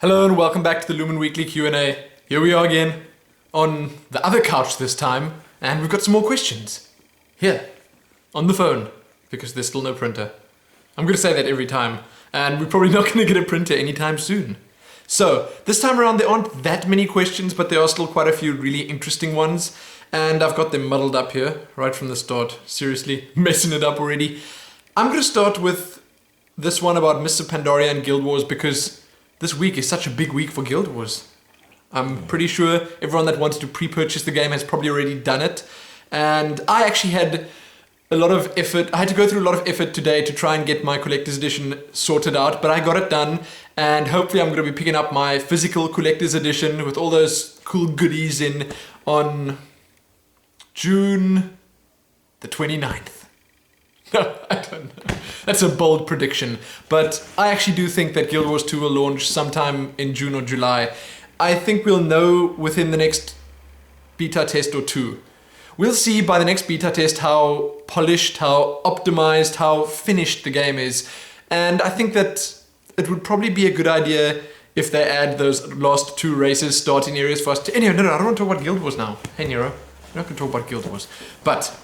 Hello and welcome back to the Lumin Weekly Q&A. Here we are again, on the other couch this time, and we've got some more questions. Here, on the phone, because there's still no printer. I'm going to say that every time, and we're probably not going to get a printer anytime soon. So, this time around there aren't that many questions, but there are still quite a few really interesting ones, and I've got them muddled up here, right from the start. Seriously, messing it up already. I'm going to start with this one about Mr. Pandaria and Guild Wars, because this week is such a big week for Guild Wars. I'm pretty sure everyone that wants to pre-purchase the game has probably already done it. And I actually had a lot of effort. I had to go through a lot of effort today to try and get my collector's edition sorted out, but I got it done. And hopefully I'm going to be picking up my physical collector's edition with all those cool goodies in on June the 29th. No, I don't know. That's a bold prediction. But I actually do think that Guild Wars 2 will launch sometime in June or July. I think we'll know within the next beta test or two. We'll see by the next beta test how polished, how optimized, how finished the game is. And I think that it would probably be a good idea if they add those last two races, starting areas for us to... Anyway, no, I don't want to talk about Guild Wars now. Hey, Nero. We're not going to talk about Guild Wars. But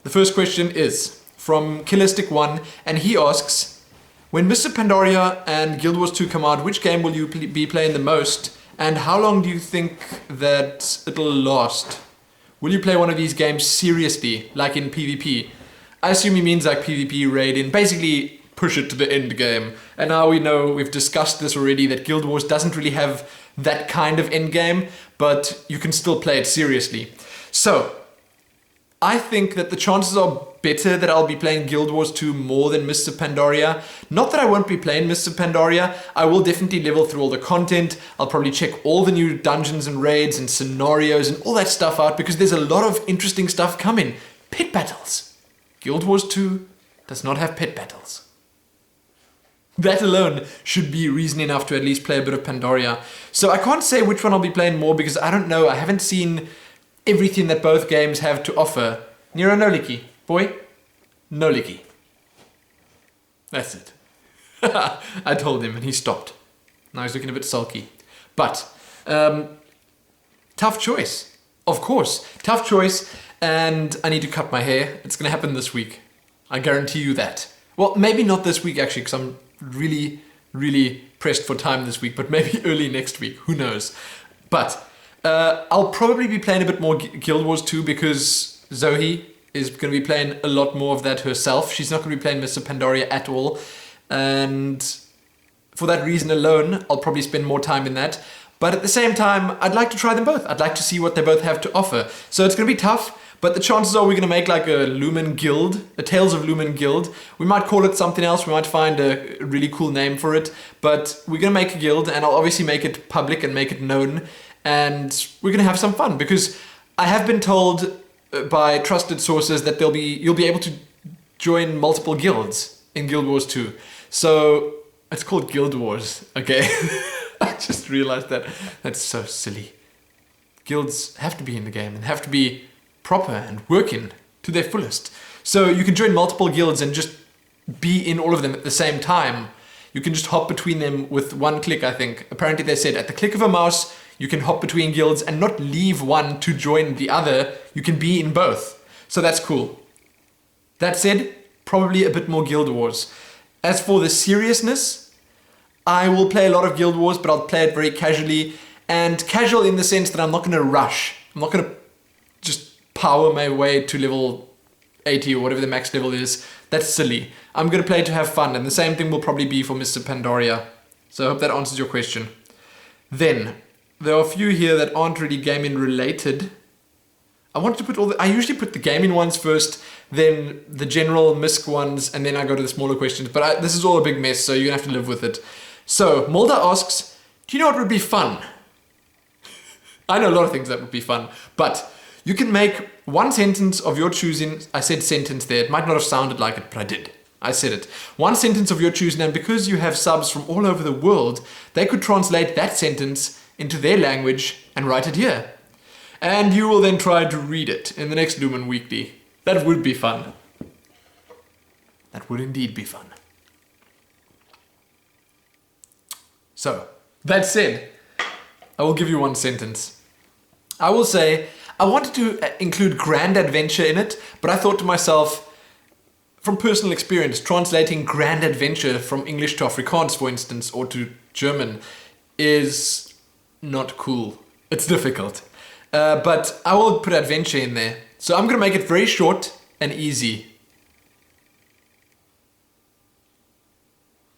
the first question is from Killistic1, and he asks, when Mr. Pandaria and Guild Wars 2 come out, which game will you be playing the most, and how long do you think that it'll last? Will you play one of these games seriously, like in PvP? I assume he means like PvP raid-in, basically push it to the end game. And now we know, we've discussed this already, that Guild Wars doesn't really have that kind of end game, but you can still play it seriously. So, I think that the chances are better that I'll be playing Guild Wars 2 more than Mr. Pandaria. Not that I won't be playing Mr. Pandaria. I will definitely level through all the content. I'll probably check all the new dungeons and raids and scenarios and all that stuff out, because there's a lot of interesting stuff coming. Pet battles. Guild Wars 2 does not have pet battles. That alone should be reason enough to at least play a bit of Pandaria. So I can't say which one I'll be playing more, because I don't know. I haven't seen everything that both games have to offer. Nero, no licky. Boy, no licky. That's it. I told him and he stopped. Now he's looking a bit sulky. But, tough choice. Of course, tough choice. And I need to cut my hair. It's going to happen this week. I guarantee you that. Well, maybe not this week actually, because I'm really, really pressed for time this week. But maybe early next week. Who knows? But I'll probably be playing a bit more Guild Wars 2, because Zoe is going to be playing a lot more of that herself. She's not going to be playing Mr. Pandaria at all. And for that reason alone, I'll probably spend more time in that. But at the same time, I'd like to try them both. I'd like to see what they both have to offer. So it's going to be tough, but the chances are we're going to make like a Lumin guild, a Tales of Lumin guild. We might call it something else. We might find a really cool name for it. But we're going to make a guild, and I'll obviously make it public and make it known. And we're going to have some fun, because I have been told by trusted sources that you'll be able to join multiple guilds in Guild Wars 2. So it's called Guild Wars, okay? I just realized that. That's so silly. Guilds have to be in the game and have to be proper and working to their fullest. So you can join multiple guilds and just be in all of them at the same time. You can just hop between them with one click, I think. Apparently they said at the click of a mouse, you can hop between guilds and not leave one to join the other. You can be in both. So that's cool. That said, probably a bit more Guild Wars. As for the seriousness, I will play a lot of Guild Wars, but I'll play it very casually. And casual in the sense that I'm not going to rush. I'm not going to just power my way to level 80 or whatever the max level is. That's silly. I'm going to play to have fun, and the same thing will probably be for Mr. Pandaria. So I hope that answers your question. Then, there are a few here that aren't really gaming related. I usually put the gaming ones first, then the general MISC ones, and then I go to the smaller questions. But this is all a big mess, so you're going to have to live with it. So, Molda asks, do you know what would be fun? I know a lot of things that would be fun, but you can make one sentence of your choosing. I said sentence there. It might not have sounded like it, but I did. I said it. One sentence of your choosing, and because you have subs from all over the world, they could translate that sentence into their language and write it here. And you will then try to read it in the next Lumin Weekly. That would be fun. That would indeed be fun. So, That said, I will give you one sentence. I will say, I wanted to include grand adventure in it, but I thought to myself, from personal experience, translating grand adventure from English to Afrikaans, for instance, or to German, is not cool. It's difficult. But I will put adventure in there. So I'm going to make it very short and easy.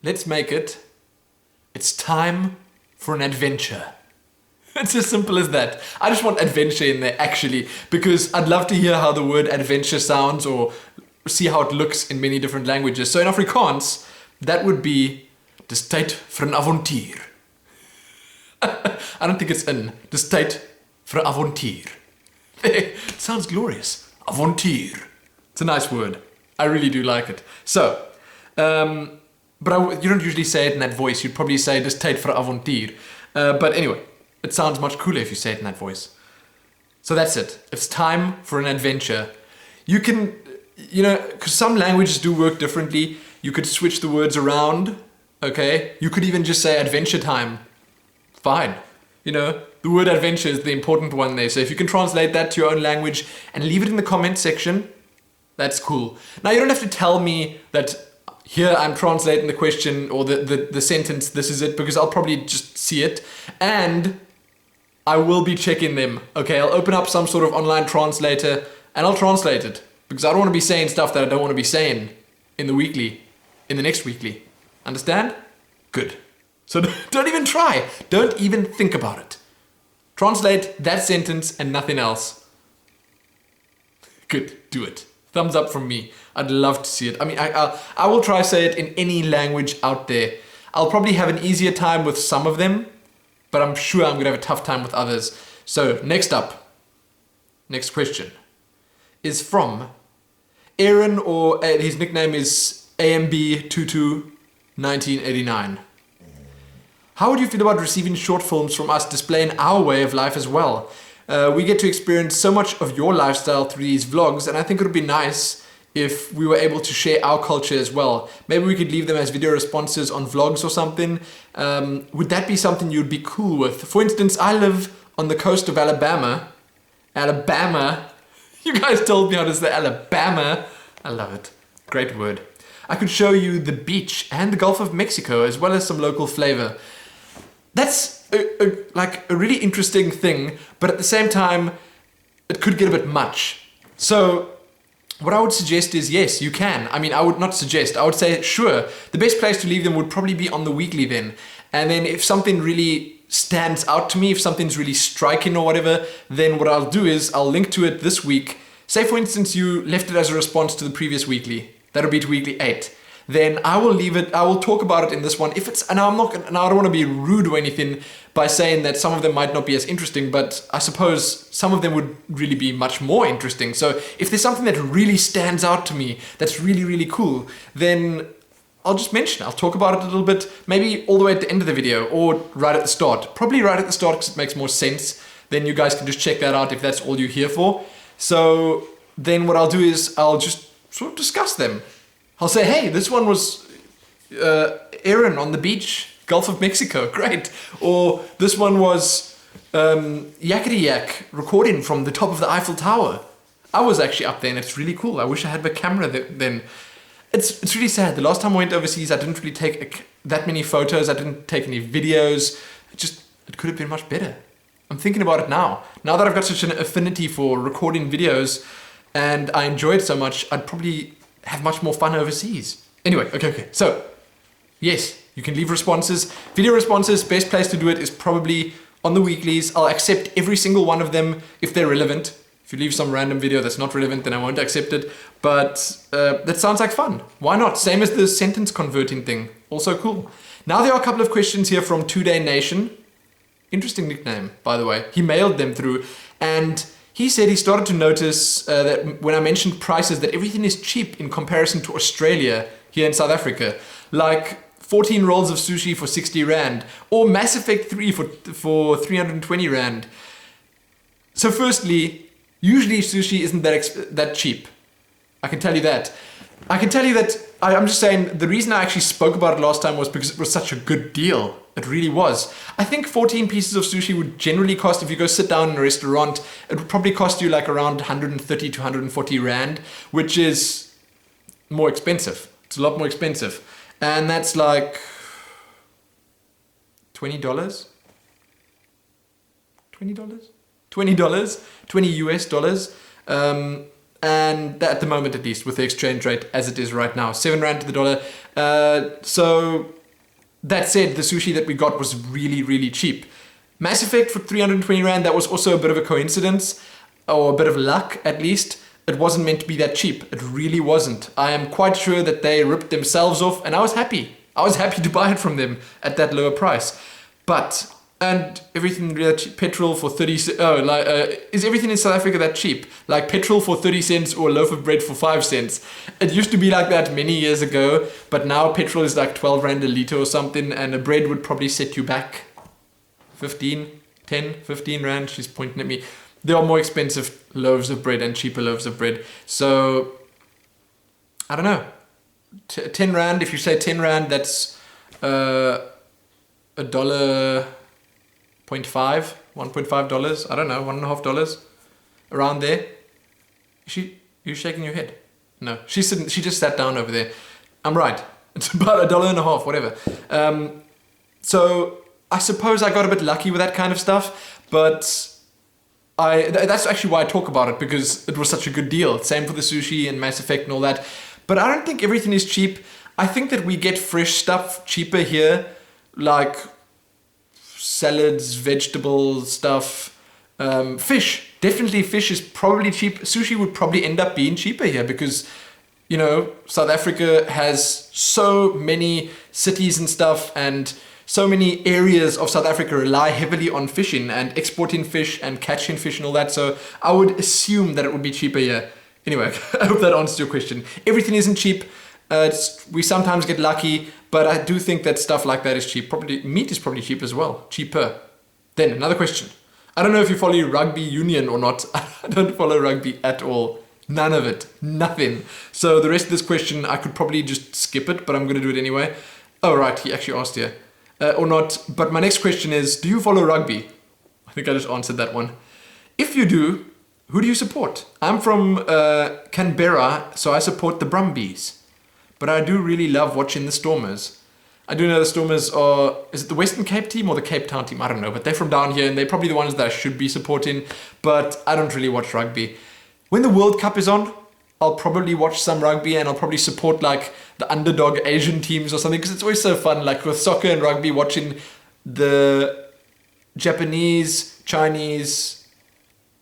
Let's make it, it's time for an adventure. It's as simple as that. I just want adventure in there, actually, because I'd love to hear how the word adventure sounds or see how it looks in many different languages. So in Afrikaans, that would be, dis tyd vir 'n avontuur. I don't think it's in. Dis tyd vir 'n avontuur. It sounds glorious. Avontuur. It's a nice word. I really do like it. So, but you don't usually say it in that voice. You'd probably say dis tyd vir 'n avontuur. But anyway, it sounds much cooler if you say it in that voice. So that's it. It's time for an adventure. You can, because some languages do work differently. You could switch the words around, okay? You could even just say adventure time. Fine. The word adventure is the important one there. So if you can translate that to your own language and leave it in the comment section, that's cool. Now you don't have to tell me that here I'm translating the question or the sentence, this is it, because I'll probably just see it. And I will be checking them. Okay, I'll open up some sort of online translator and I'll translate it. Because I don't want to be saying stuff that I don't want to be saying in the next weekly. Understand? Good. So don't even try. Don't even think about it. Translate that sentence and nothing else. Good, do it. Thumbs up from me. I'd love to see it. I mean, I will try to say it in any language out there. I'll probably have an easier time with some of them, but I'm sure I'm going to have a tough time with others. So next question is from Aaron, or his nickname is AMB221989. How would you feel about receiving short films from us displaying our way of life as well? We get to experience so much of your lifestyle through these vlogs, and I think it would be nice if we were able to share our culture as well. Maybe we could leave them as video responses on vlogs or something. Would that be something you'd be cool with? For instance, I live on the coast of Alabama. Alabama. You guys told me how to say Alabama. I love it. Great word. I could show you the beach and the Gulf of Mexico as well as some local flavor. That's like a really interesting thing, but at the same time, it could get a bit much. So what I would suggest is, yes, you can. I mean, I would not suggest. I would say, sure. The best place to leave them would probably be on the weekly then. And then if something really stands out to me, if something's really striking or whatever, then what I'll do is I'll link to it this week. Say, for instance, you left it as a response to the previous weekly. That'll be to weekly 8. Then I will leave it, I will talk about it in this one. If it's, and I don't want to be rude or anything by saying that some of them might not be as interesting, but I suppose some of them would really be much more interesting. So if there's something that really stands out to me, that's really, really cool, then I'll just mention it. I'll talk about it a little bit, maybe all the way at the end of the video or right at the start. Probably right at the start because it makes more sense. Then you guys can just check that out if that's all you're here for. So then what I'll do is I'll just sort of discuss them. I'll say, hey, this one was Aaron on the beach, Gulf of Mexico, great. Or this one was Yakety Yak recording from the top of the Eiffel Tower. I was actually up there and it's really cool. I wish I had my camera then. It's really sad. The last time I went overseas, I didn't really take that many photos. I didn't take any videos. It could have been much better. I'm thinking about it now. Now that I've got such an affinity for recording videos and I enjoy it so much, I'd probably have much more fun overseas. Anyway, okay. So, yes, you can leave responses. Video responses, best place to do it is probably on the weeklies. I'll accept every single one of them if they're relevant. If you leave some random video that's not relevant, then I won't accept it. But that sounds like fun. Why not? Same as the sentence converting thing. Also cool. Now there are a couple of questions here from 2-Day Nation. Interesting nickname, by the way. He mailed them through and he said he started to notice that when I mentioned prices, that everything is cheap in comparison to Australia here in South Africa. Like 14 rolls of sushi for 60 Rand or Mass Effect 3 for 320 Rand. So firstly, usually sushi isn't that cheap. I can tell you that. I'm just saying the reason I actually spoke about it last time was because it was such a good deal. It really was. I think 14 pieces of sushi would generally cost, if you go sit down in a restaurant, it would probably cost you like around 130 to 140 Rand, which is more expensive. It's a lot more expensive. And that's like $20? $20? $20? 20 US dollars. And at the moment, at least, with the exchange rate as it is right now, 7 Rand to the dollar. So that said, the sushi that we got was really, really cheap. Mass Effect for 320 Rand, that was also a bit of a coincidence, or a bit of luck at least. It wasn't meant to be that cheap. It really wasn't. I am quite sure that they ripped themselves off, and I was happy. I was happy to buy it from them at that lower price. But, and everything really cheap. Petrol for 30 cents. Oh, is everything in South Africa that cheap? Like petrol for 30 cents or a loaf of bread for 5 cents. It used to be like that many years ago, but now petrol is like 12 Rand a litre or something, and a bread would probably set you back 15 Rand. She's pointing at me. There are more expensive loaves of bread and cheaper loaves of bread. So, I don't know. 10 Rand, if you say 10 Rand, that's $1.5, $1.5. I don't know, $1.50. Around there. You shaking your head? No, she just sat down over there. I'm right. It's about $1.50, whatever. So, I suppose I got a bit lucky with that kind of stuff, but that's actually why I talk about it, because it was such a good deal. Same for the sushi and Mass Effect and all that. But I don't think everything is cheap. I think that we get fresh stuff cheaper here, like salads, vegetable stuff, fish. Definitely fish is probably cheap. Sushi would probably end up being cheaper here because, you know, South Africa has so many cities and stuff, and so many areas of South Africa rely heavily on fishing and exporting fish and catching fish and all that. So I would assume that it would be cheaper here. Anyway, I hope that answers your question. Everything isn't cheap. We sometimes get lucky, but I do think that stuff like that is cheap. Probably meat is probably cheap as well. Cheaper. Then another question. I don't know if you follow rugby union or not. I don't follow rugby at all. None of it. Nothing. So the rest of this question, I could probably just skip it, but I'm going to do it anyway. Oh, right. He actually asked here. Or not. But my next question is, do you follow rugby? I think I just answered that one. If you do, who do you support? I'm from Canberra, so I support the Brumbies. But I do really love watching the Stormers. I do know the Stormers are, is it the Western Cape team or the Cape Town team? I don't know, but they're from down here and they're probably the ones that I should be supporting, but I don't really watch rugby. When the World Cup is on, I'll probably watch some rugby and I'll probably support like the underdog Asian teams or something, because it's always so fun, like with soccer and rugby, watching the Japanese, Chinese,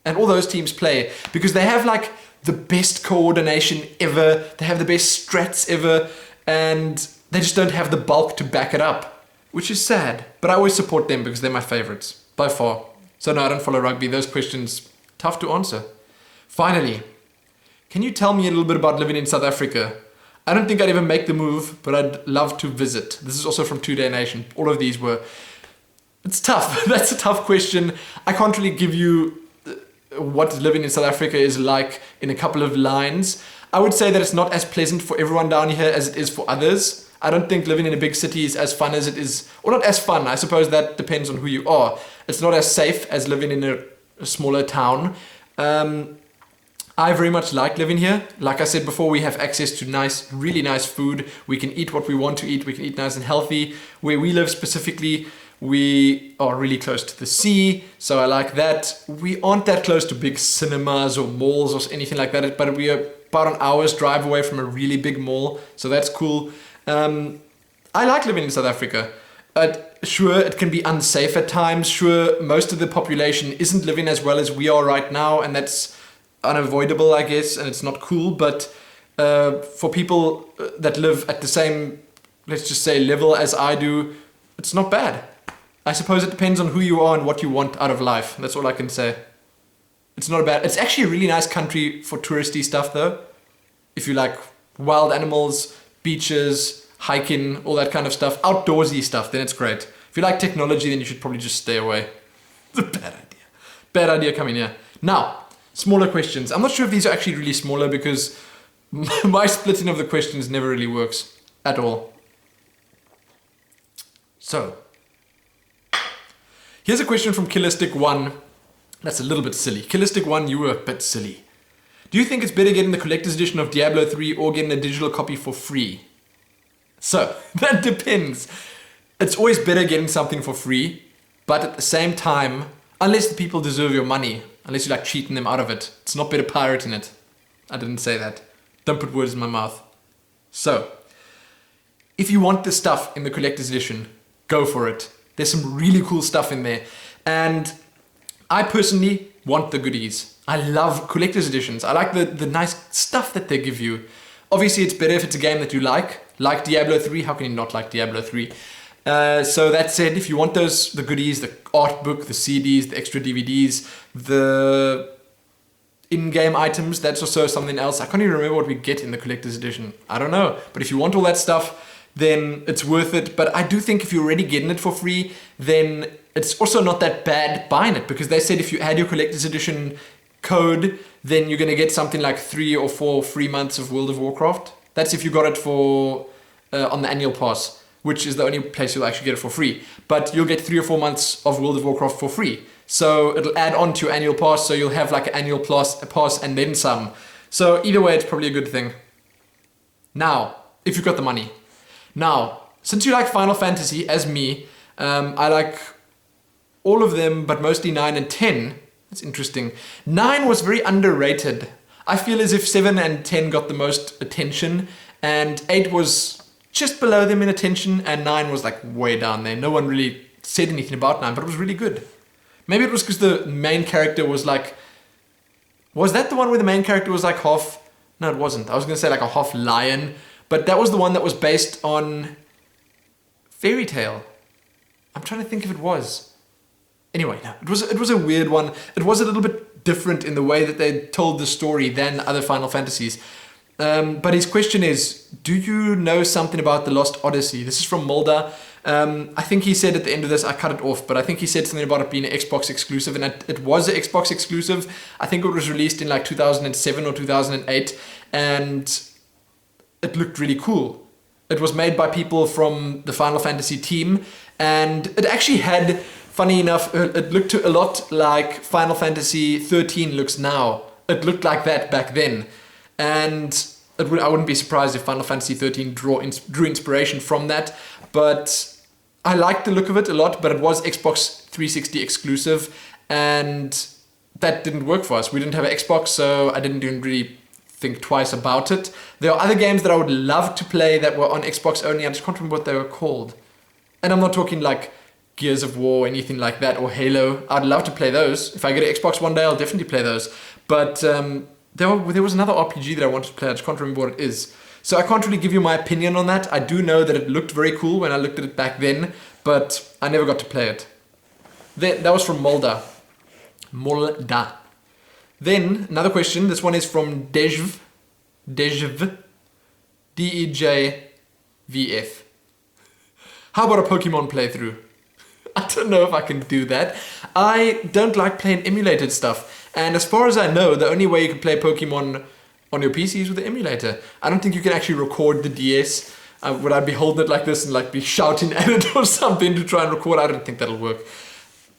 and all those teams play, because they have like the best coordination ever, they have the best strats ever, and they just don't have the bulk to back it up, which is sad. But I always support them because they're my favorites, by far. So no, I don't follow rugby. Those questions, tough to answer. Finally, can you tell me a little bit about living in South Africa? I don't think I'd ever make the move, but I'd love to visit. This is also from 2 Day Nation. All of these were... It's tough. That's a tough question. I can't really give you what living in South Africa is like in a couple of lines. I would say that it's not as pleasant for everyone down here as it is for others. I don't think living in a big city is as fun as it is, or not as fun. I suppose that depends on who you are. It's not as safe as living in a smaller town. I very much like living here. Like I said before, we have access to nice, really nice food. We can eat what we want to eat. We can eat nice and healthy. Where we live specifically, we are really close to the sea, so I like that. We aren't that close to big cinemas or malls or anything like that, but we are about an hour's drive away from a really big mall, so that's cool. I like living in South Africa. Sure, it can be unsafe at times. Sure, most of the population isn't living as well as we are right now, and that's unavoidable, I guess, and it's not cool. But for people that live at the same, let's just say, level as I do, it's not bad. I suppose it depends on who you are and what you want out of life. That's all I can say. It's not bad. It's actually a really nice country for touristy stuff, though. If you like wild animals, beaches, hiking, all that kind of stuff, outdoorsy stuff, then it's great. If you like technology, then you should probably just stay away. It's a bad idea. Bad idea coming here. Now, smaller questions. I'm not sure if these are actually really smaller because my splitting of the questions never really works at all. So, Here's a question from Killistic1. That's a little bit silly. Killistic1, you were a bit silly. Do you think it's better getting the collector's edition of Diablo 3 or getting a digital copy for free? So, that depends. It's always better getting something for free, but at the same time, unless the people deserve your money, unless you're like cheating them out of it, it's not better pirating it. I didn't say that. Don't put words in my mouth. So, if you want the stuff in the collector's edition, go for it. There's some really cool stuff in there. And I personally want the goodies. I love collector's editions. I like the nice stuff that they give you. Obviously, it's better if it's a game that you like Diablo 3. How can you not like Diablo 3? So that said, if you want the goodies, the art book, the CDs, the extra DVDs, the in-game items, that's also something else. I can't even remember what we get in the collector's edition. I don't know. But if you want all that stuff, then it's worth it. But I do think if you're already getting it for free, then it's also not that bad buying it, because they said if you add your collector's edition code, then you're going to get something like 3 or 4 free months of World of Warcraft. That's if you got it for on the annual pass, which is the only place you'll actually get it for free. But you'll get 3 or 4 months of World of Warcraft for free. So it'll add on to your annual pass, so you'll have like an annual pass and then some. So either way, it's probably a good thing. Now, if you've got the money. Now, since you like Final Fantasy, as me, I like all of them, but mostly 9 and 10. That's interesting. 9 was very underrated. I feel as if 7 and 10 got the most attention, and 8 was just below them in attention, and 9 was like way down there. No one really said anything about 9, but it was really good. Maybe it was because the main character was like... Was that the one where the main character was like half... No, it wasn't. I was going to say like a half lion, but that was the one that was based on Fairy Tale. I'm trying to think if it was. Anyway, no, it was a weird one. It was a little bit different in the way that they told the story than other Final Fantasies. But his question is, do you know something about the Lost Odyssey? This is from Molda. I think he said at the end of this, I cut it off, but I think he said something about it being an Xbox exclusive, and it was an Xbox exclusive. I think it was released in like 2007 or 2008, and it looked really cool. It was made by people from the Final Fantasy team, and it actually had, funny enough, it looked a lot like Final Fantasy 13 looks now. It looked like that back then. And I wouldn't be surprised if Final Fantasy 13 drew inspiration from that. But I liked the look of it a lot, but it was Xbox 360 exclusive, and that didn't work for us. We didn't have an Xbox, so I didn't even really think twice about it. There are other games that I would love to play that were on Xbox only. I just can't remember what they were called. And I'm not talking like Gears of War or anything like that, or Halo. I'd love to play those. If I get an Xbox one day, I'll definitely play those. But there was another RPG that I wanted to play. I just can't remember what it is. So I can't really give you my opinion on that. I do know that it looked very cool when I looked at it back then, but I never got to play it. That was from Molda. Molda. Then, another question. This one is from Dejv. Dejv. D-E-J-V-F. How about a Pokemon playthrough? I don't know if I can do that. I don't like playing emulated stuff. And as far as I know, the only way you can play Pokemon on your PC is with the emulator. I don't think you can actually record the DS. Would I be holding it like this and like be shouting at it or something to try and record? I don't think that'll work.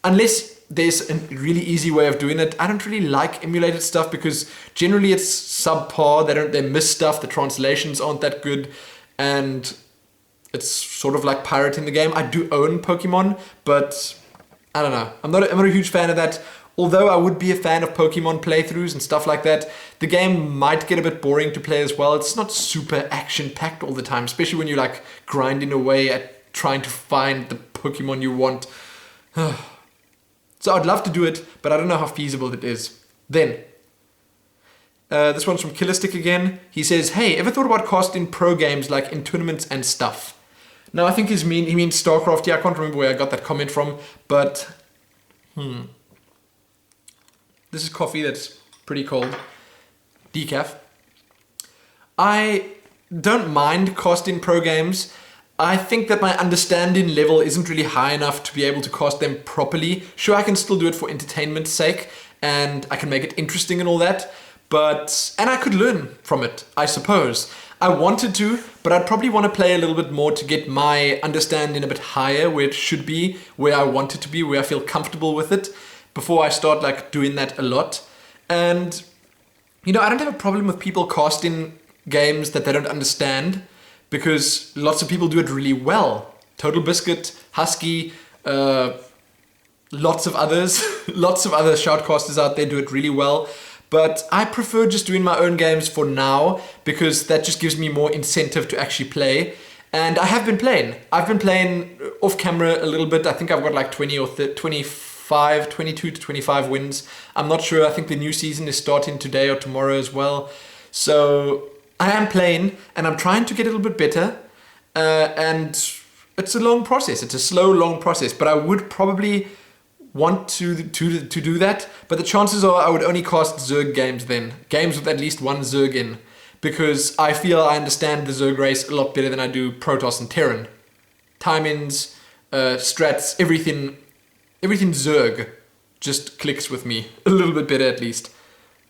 Unless there's a really easy way of doing it. I don't really like emulated stuff because generally it's subpar. They miss stuff. The translations aren't that good. And it's sort of like pirating the game. I do own Pokemon, but I don't know. I'm not a huge fan of that. Although I would be a fan of Pokemon playthroughs and stuff like that, the game might get a bit boring to play as well. It's not super action-packed all the time, especially when you're like grinding away at trying to find the Pokemon you want. So I'd love to do it, but I don't know how feasible it is. Then, this one's from Killistic again. He says, hey, ever thought about casting pro games like in tournaments and stuff? Now, I think he means StarCraft. Yeah, I can't remember where I got that comment from, but this is coffee that's pretty cold. Decaf. I don't mind casting pro games. I think that my understanding level isn't really high enough to be able to cast them properly. Sure, I can still do it for entertainment's sake, and I can make it interesting and all that, and I could learn from it, I suppose. I wanted to, but I'd probably want to play a little bit more to get my understanding a bit higher where it should be, where I want it to be, where I feel comfortable with it before I start like doing that a lot. And you know, I don't have a problem with people casting games that they don't understand because lots of people do it really well. Total Biscuit, Husky, lots of others, lots of other shoutcasters out there do it really well. But I prefer just doing my own games for now because that just gives me more incentive to actually play. And I have been playing. I've been playing off camera a little bit. I think I've got like 20 or 25, 22 to 25 wins. I'm not sure. I think the new season is starting today or tomorrow as well. So I am playing and I'm trying to get a little bit better. And it's a long process. It's a slow, long process. But I would probably want to do that, but the chances are I would only cast Zerg games then. Games with at least one Zerg in. Because I feel I understand the Zerg race a lot better than I do Protoss and Terran. Timings, strats, everything Zerg just clicks with me. A little bit better at least.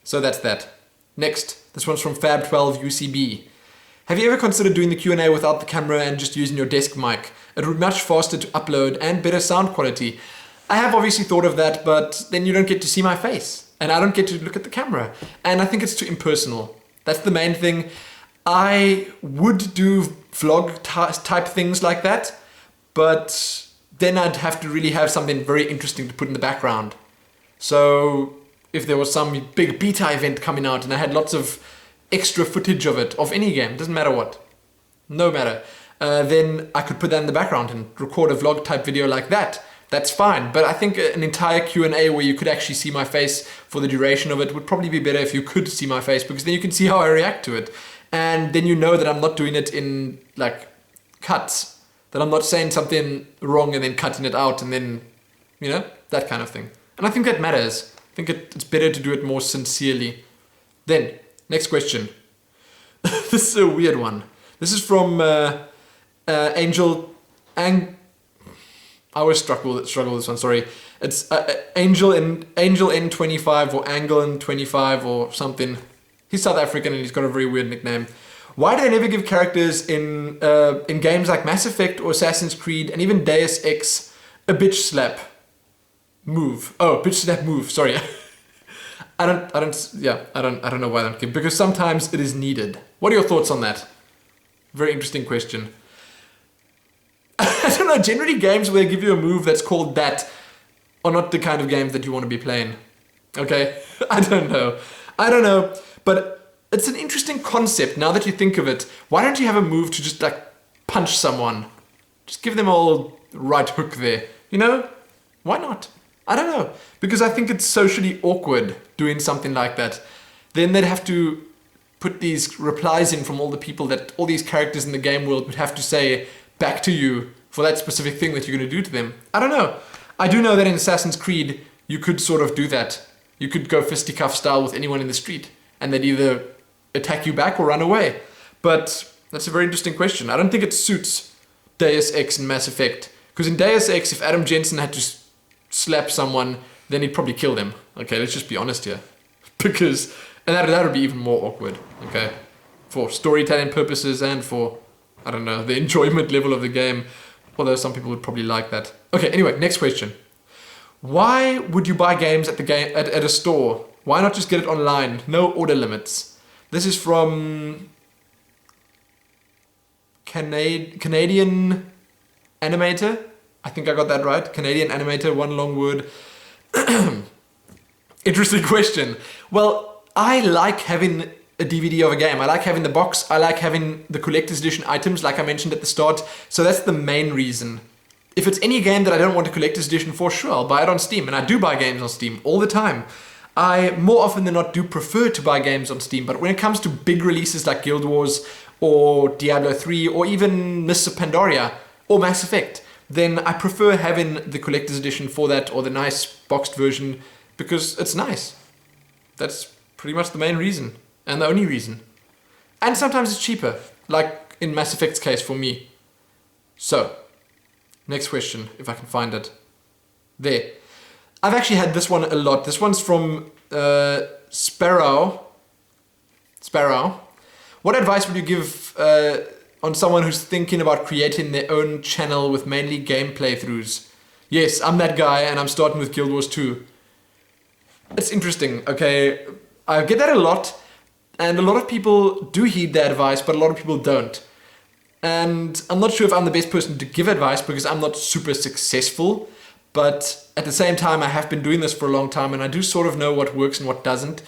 So that's that. Next, this one's from Fab12UCB. Have you ever considered doing the Q&A without the camera and just using your desk mic? It would be much faster to upload and better sound quality. I have obviously thought of that, but then you don't get to see my face and I don't get to look at the camera. And I think it's too impersonal. That's the main thing. I would do vlog type things like that, but then I'd have to really have something very interesting to put in the background. So if there was some big beta event coming out and I had lots of extra footage of it, of any game, doesn't matter what, no matter, then I could put that in the background and record a vlog type video like that. That's fine, but I think an entire Q&A where you could actually see my face for the duration of it would probably be better if you could see my face, because then you can see how I react to it. And then you know that I'm not doing it in like cuts, that I'm not saying something wrong and then cutting it out and then, you know, that kind of thing. And I think that matters. I think it's better to do it more sincerely. Then, next question. This is a weird one. This is from Angel... I always struggle with this one, sorry. It's Angel N25 or Angle N25 or something. He's South African and he's got a very weird nickname. Why do they never give characters in games like Mass Effect or Assassin's Creed and even Deus Ex a bitch slap move? Oh, bitch slap move, sorry. I don't know why they don't give, because sometimes it is needed. What are your thoughts on that? Very interesting question. I don't know, generally games where they give you a move that's called that are not the kind of games that you want to be playing. Okay? I don't know, but it's an interesting concept now that you think of it. Why don't you have a move to just like punch someone? Just give them a little right hook there, you know? Why not? I don't know, because I think it's socially awkward doing something like that. Then they'd have to put these replies in from all the people that all these characters in the game world would have to say back to you for that specific thing that you're going to do to them. I don't know. I do know that in Assassin's Creed, you could sort of do that. You could go fisticuff style with anyone in the street, and they'd either attack you back or run away. But that's a very interesting question. I don't think it suits Deus Ex and Mass Effect. Because in Deus Ex, if Adam Jensen had to slap someone, then he'd probably kill them. Okay, let's just be honest here. Because, and that would be even more awkward, okay? For storytelling purposes and for, I don't know, the enjoyment level of the game. Although some people would probably like that. Okay, anyway, next question. Why would you buy games at a store? Why not just get it online? No order limits. This is from Canadian Animator. I think I got that right. Canadian Animator, one long word. Interesting question. Well, I like having a DVD of a game. I like having the box. I like having the collector's edition items, like I mentioned at the start. So that's the main reason. If it's any game that I don't want a collector's edition for, sure, I'll buy it on Steam. And I do buy games on Steam all the time. I, more often than not, do prefer to buy games on Steam. But when it comes to big releases like Guild Wars or Diablo 3 or even Mists of Pandaria or Mass Effect, then I prefer having the collector's edition for that, or the nice boxed version, because it's nice. That's pretty much the main reason. And the only reason. And sometimes it's cheaper, like in Mass Effect's case for me. So, next question, if I can find it. There. I've actually had this one a lot. This one's from Sparrow. What advice would you give on someone who's thinking about creating their own channel with mainly game playthroughs? Yes, I'm that guy, and I'm starting with Guild Wars 2. It's interesting, okay? I get that a lot, and a lot of people do heed that advice, but a lot of people don't. And I'm not sure if I'm the best person to give advice because I'm not super successful, but at the same time, I have been doing this for a long time, and I do sort of know what works and what doesn't.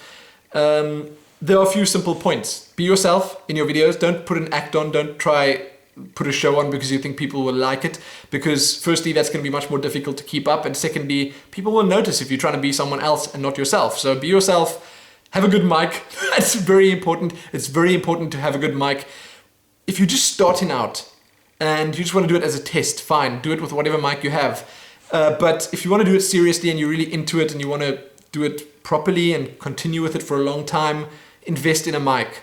There are a few simple points. Be yourself in your videos. Don't put an act on. Don't try put a show on because you think people will like it. Because firstly, that's going to be much more difficult to keep up. And secondly, people will notice if you're trying to be someone else and not yourself. So be yourself. Have a good mic. That's very important. It's very important to have a good mic. If you're just starting out and you just want to do it as a test, fine. Do it with whatever mic you have. But if you want to do it seriously and you're really into it and you want to do it properly and continue with it for a long time, invest in a mic.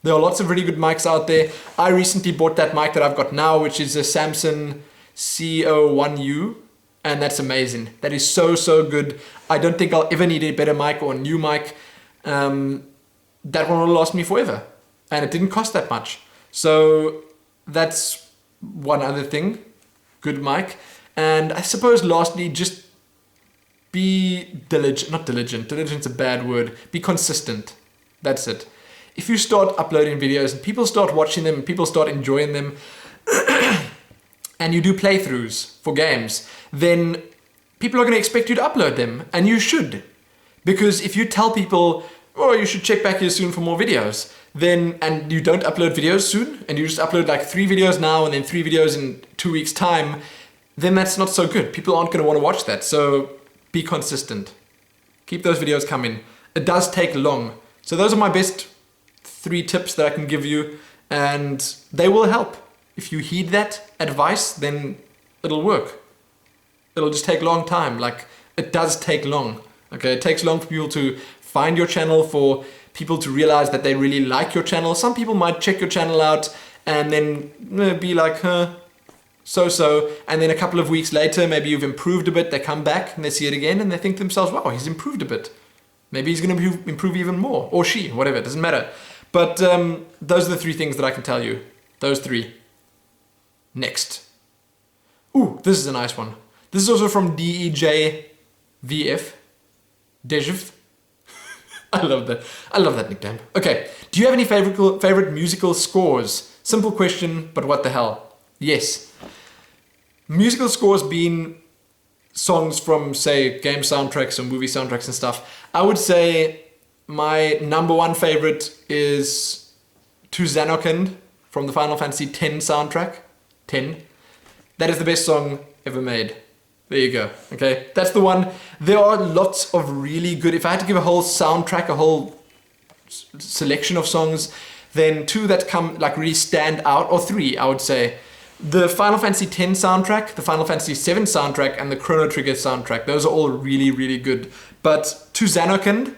There are lots of really good mics out there. I recently bought that mic that I've got now, which is a Samson CO1U, and that's amazing. That is so, so good. I don't think I'll ever need a better mic or a new mic. That one will last me forever, and it didn't cost that much. So that's one other thing, good mic. And I suppose lastly, just be diligent, not diligent, diligent's a bad word, be consistent. That's it. If you start uploading videos and people start watching them and people start enjoying them and you do playthroughs for games, then people are going to expect you to upload them, and you should. Because if you tell people, oh, you should check back here soon for more videos, then, and you don't upload videos soon, and you just upload like 3 videos now and then 3 videos in 2 weeks' time, then that's not so good. People aren't going to want to watch that. So be consistent. Keep those videos coming. It does take long. So those are my best 3 tips that I can give you, and they will help. If you heed that advice, then it'll work. It'll just take a long time. Like, it does take long. Okay, it takes long for people to find your channel, for people to realize that they really like your channel. Some people might check your channel out and then be like, so, and then a couple of weeks later, maybe you've improved a bit, they come back and they see it again and they think to themselves, wow, he's improved a bit. Maybe he's going to improve even more, or she, whatever, it doesn't matter. But those are the 3 things that I can tell you. Those 3. Next. Ooh, this is a nice one. This is also from DEJVF. Dejev. I love that. I love that nickname. Okay. Do you have any favorite musical scores? Simple question, but what the hell? Yes. Musical scores being songs from, say, game soundtracks or movie soundtracks and stuff. I would say my number 1 favorite is To Xanarkand from the Final Fantasy X soundtrack. 10. That is the best song ever made. There you go. Okay, that's the one. There are lots of really good. If I had to give a whole soundtrack, a whole selection of songs, then 2 that come like really stand out, or 3, I would say. The Final Fantasy X soundtrack, the Final Fantasy VII soundtrack, and the Chrono Trigger soundtrack. Those are all really, really good. But To Xanarkand,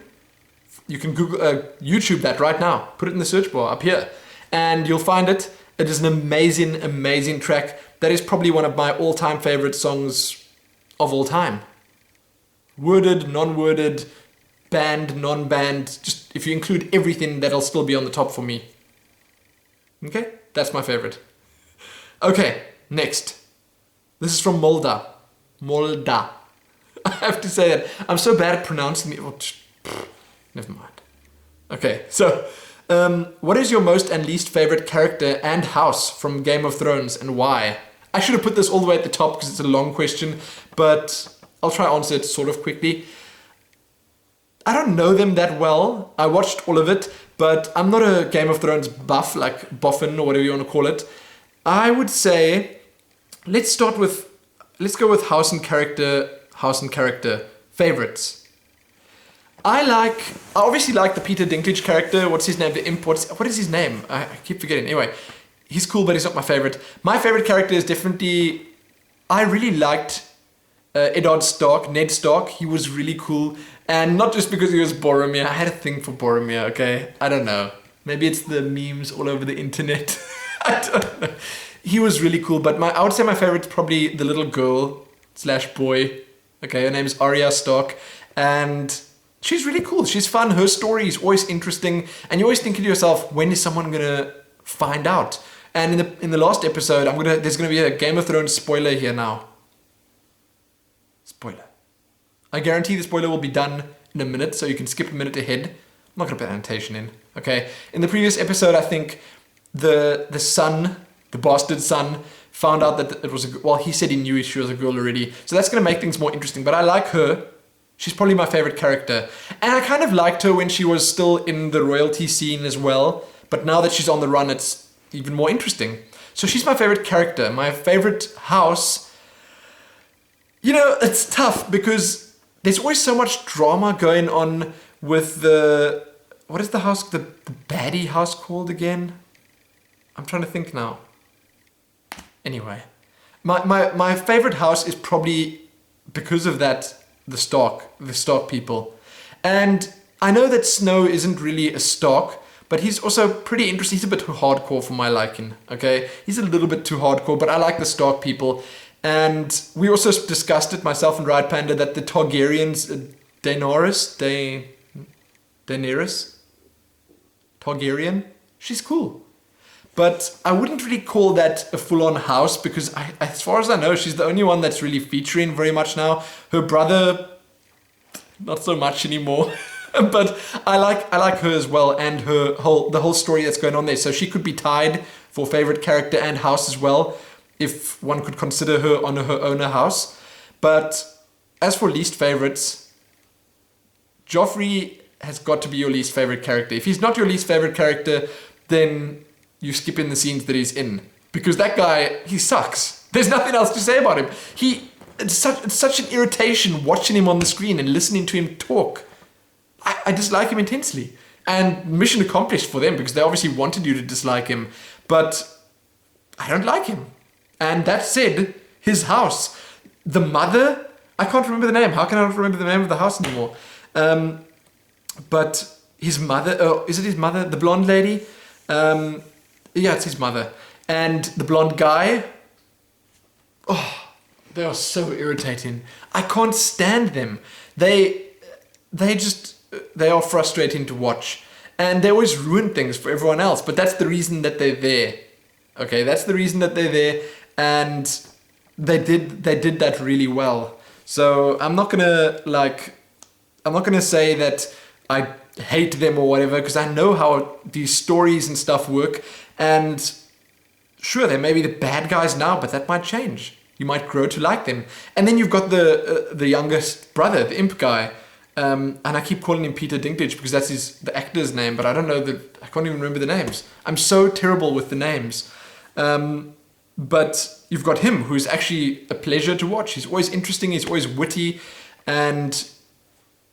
you can Google, YouTube that right now. Put it in the search bar up here, and you'll find it. It is an amazing, amazing track. That is probably one of my all-time favorite songs of all time. Worded, non-worded, band, non-band. Just if you include everything, that'll still be on the top for me. Okay, that's my favorite. Okay, next. This is from Molda. Molda. I have to say that. I'm so bad at pronouncing it. Never mind. Okay, so what is your most and least favorite character and house from Game of Thrones, and why? I should have put this all the way at the top because it's a long question, but I'll try to answer it sort of quickly. I don't know them that well. I watched all of it, but I'm not a Game of Thrones buff, like boffin or whatever you want to call it. I would say, let's go with house and character favorites. I obviously like the Peter Dinklage character. What's his name? The imp. What is his name? I keep forgetting. Anyway, he's cool, but he's not my favorite. My favorite character is definitely, I really liked Eddard Stark, Ned Stark. He was really cool. And not just because he was Boromir. I had a thing for Boromir, okay? I don't know. Maybe it's the memes all over the internet. I don't know. He was really cool, but I would say my favorite is probably the little girl / boy. Okay, her name is Arya Stark. And she's really cool. She's fun. Her story is always interesting. And you always think to yourself, when is someone going to find out? And in the last episode, there's going to be a Game of Thrones spoiler here now. Spoiler. I guarantee the spoiler will be done in a minute, so you can skip a minute ahead. I'm not going to put annotation in. Okay. In the previous episode, I think the son, the bastard son, found out that it was he said he knew she was a girl already. So that's going to make things more interesting. But I like her. She's probably my favorite character. And I kind of liked her when she was still in the royalty scene as well. But now that she's on the run, it's even more interesting. So she's my favorite character. My favorite house. You know, it's tough because there's always so much drama going on with what is the house, the baddie house called again? I'm trying to think now. Anyway, my favorite house is probably because of that, the Stark people. And I know that Snow isn't really a Stark, but he's also pretty interesting. He's a bit too hardcore for my liking, okay? He's a little bit too hardcore, but I like the Stark people. And we also discussed it, myself and Ride Panda, that the Targaryens, Daenerys? Targaryen? She's cool. But I wouldn't really call that a full-on house because, as far as I know, she's the only one that's really featuring very much now. Her brother, not so much anymore. But I like her as well, and the whole story that's going on there. So she could be tied for favorite character and house as well, if one could consider her on her own house. But as for least favorites, Joffrey has got to be your least favorite character. If he's not your least favorite character, then you skip in the scenes that he's in. Because that guy, he sucks. There's nothing else to say about him. It's such an irritation watching him on the screen and listening to him talk. I dislike him intensely. And mission accomplished for them because they obviously wanted you to dislike him. But I don't like him. And that said, his house, the mother, I can't remember the name. How can I not remember the name of the house anymore? But his mother, is it his mother? The blonde lady? Yeah, it's his mother. And the blonde guy, they are so irritating. I can't stand them. They are frustrating to watch. And they always ruin things for everyone else. But that's the reason that they're there. Okay, that's the reason that they're there. And they did that really well. So I'm not gonna say that I hate them or whatever, because I know how these stories and stuff work. And sure, they may be the bad guys now, but that might change. You might grow to like them. And then you've got the youngest brother, the imp guy. And I keep calling him Peter Dinklage because that's the actor's name, but I don't know I can't even remember the names. I'm so terrible with the names. But you've got him, who's actually a pleasure to watch. He's always interesting, he's always witty, and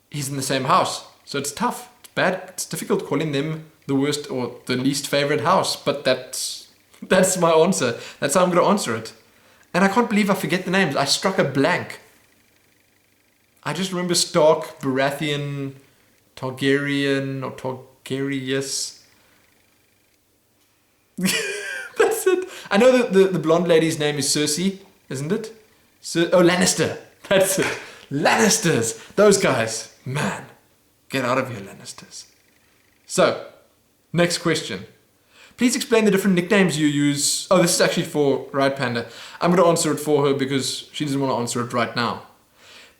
he's in the same house. So it's tough, it's bad, it's difficult calling them the worst or the least favorite house, but that's my answer. That's how I'm going to answer it. And I can't believe I forget the names. I struck a blank. I just remember Stark, Baratheon, Targaryen, or Targaryus. That's it. I know that the blonde lady's name is Cersei, isn't it? Lannister. That's it. Lannisters. Those guys. Man, get out of here, Lannisters. So, next question. Please explain the different nicknames you use. Oh, this is actually for Ride Panda. I'm going to answer it for her because she doesn't want to answer it right now.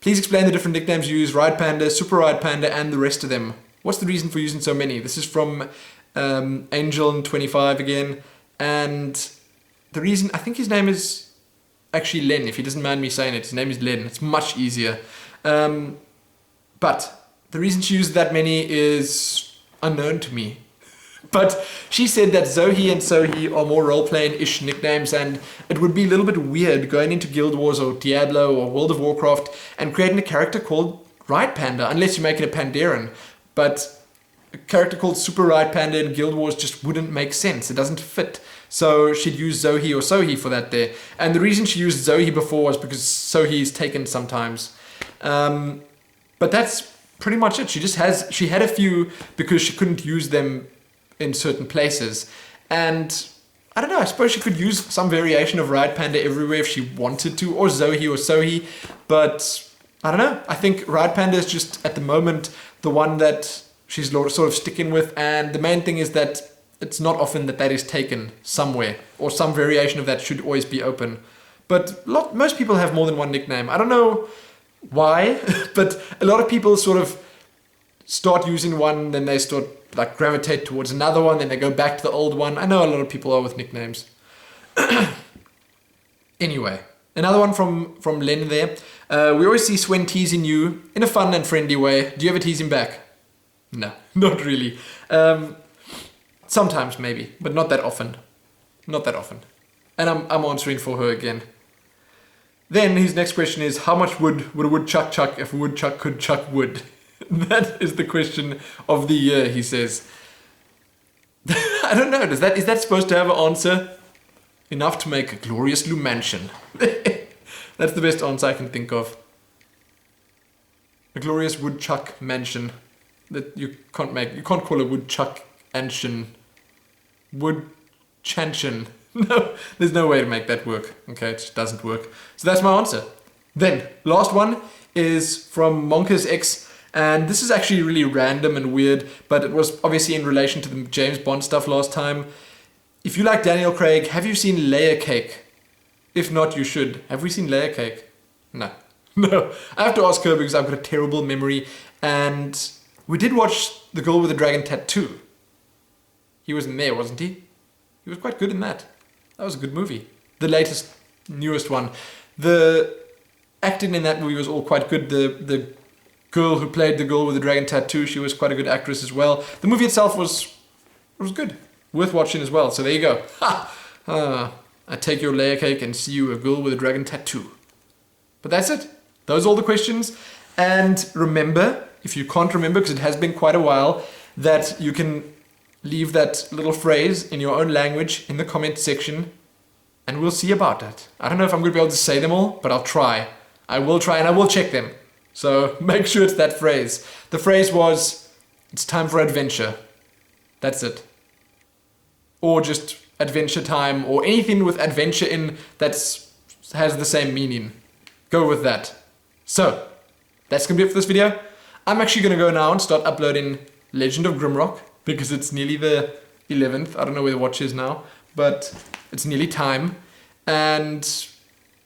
Please explain the different nicknames you use, Ride Panda, Super Ride Panda, and the rest of them. What's the reason for using so many? This is from Angel25 again. And the reason, I think his name is actually Len, if he doesn't mind me saying it. His name is Len. It's much easier. But the reason she used that many is unknown to me. But she said that Zoe and Sohi are more role-playing-ish nicknames, and it would be a little bit weird going into Guild Wars or Diablo or World of Warcraft and creating a character called Ride Panda, unless you make it a Pandaren. But a character called Super Ride Panda in Guild Wars just wouldn't make sense. It doesn't fit. So she'd use Zoe or Sohi for that there. And the reason she used Zoe before was because Sohi is taken sometimes. But that's pretty much it. She had a few because she couldn't use them in certain places. And I don't know, I suppose she could use some variation of Ride Panda everywhere if she wanted to, or Zoe or Sohi, but I don't know. I think Ride Panda is just at the moment the one that she's sort of sticking with, and the main thing is that it's not often that is taken somewhere, or some variation of that should always be open. But most people have more than one nickname. I don't know why, but a lot of people sort of start using one, then they start like gravitate towards another one, then they go back to the old one. I know a lot of people are with nicknames. Anyway, another one from Len there. We always see Swen teasing you in a fun and friendly way. Do you ever tease him back? No, not really. Sometimes maybe, but not that often. Not that often. And I'm answering for her again. Then his next question is, how much wood would a woodchuck chuck if a woodchuck could chuck wood? That is the question of the year, he says. I don't know, is that supposed to have an answer? Enough to make a glorious mansion. That's the best answer I can think of. A glorious woodchuck mansion that you can't call a woodchuck mansion. Wood chansion. No, there's no way to make that work. Okay, it just doesn't work. So that's my answer. Then, last one is from Monkers X, and this is actually really random and weird, but it was obviously in relation to the James Bond stuff last time. If you like Daniel Craig, have you seen Layer Cake? If not, you should. Have we seen Layer Cake? No. No. I have to ask her because I've got a terrible memory, and we did watch The Girl with the Dragon Tattoo. He was in there, wasn't he? He was quite good in that. That was a good movie. The latest, newest one. The acting in that movie was all quite good. The girl who played the girl with the dragon tattoo, she was quite a good actress as well. The movie itself was good. Worth watching as well. So there you go. Ha! I take your layer cake and see you a girl with a dragon tattoo. But that's it. Those are all the questions. And remember, if you can't remember, because it has been quite a while, that you can leave that little phrase in your own language in the comment section, and we'll see about that. I don't know if I'm going to be able to say them all, but I'll try. I will try, and I will check them. So make sure it's that phrase. The phrase was, it's time for adventure. That's it. Or just adventure time, or anything with adventure in that has the same meaning. Go with that. So, that's going to be it for this video. I'm actually going to go now and start uploading Legend of Grimrock, because it's nearly the 11th. I don't know where the watch is now, but it's nearly time. And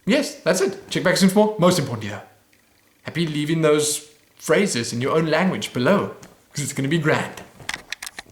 yes, that's it. Check back soon for more. Most important, happy leaving those phrases in your own language below, because it's going to be grand.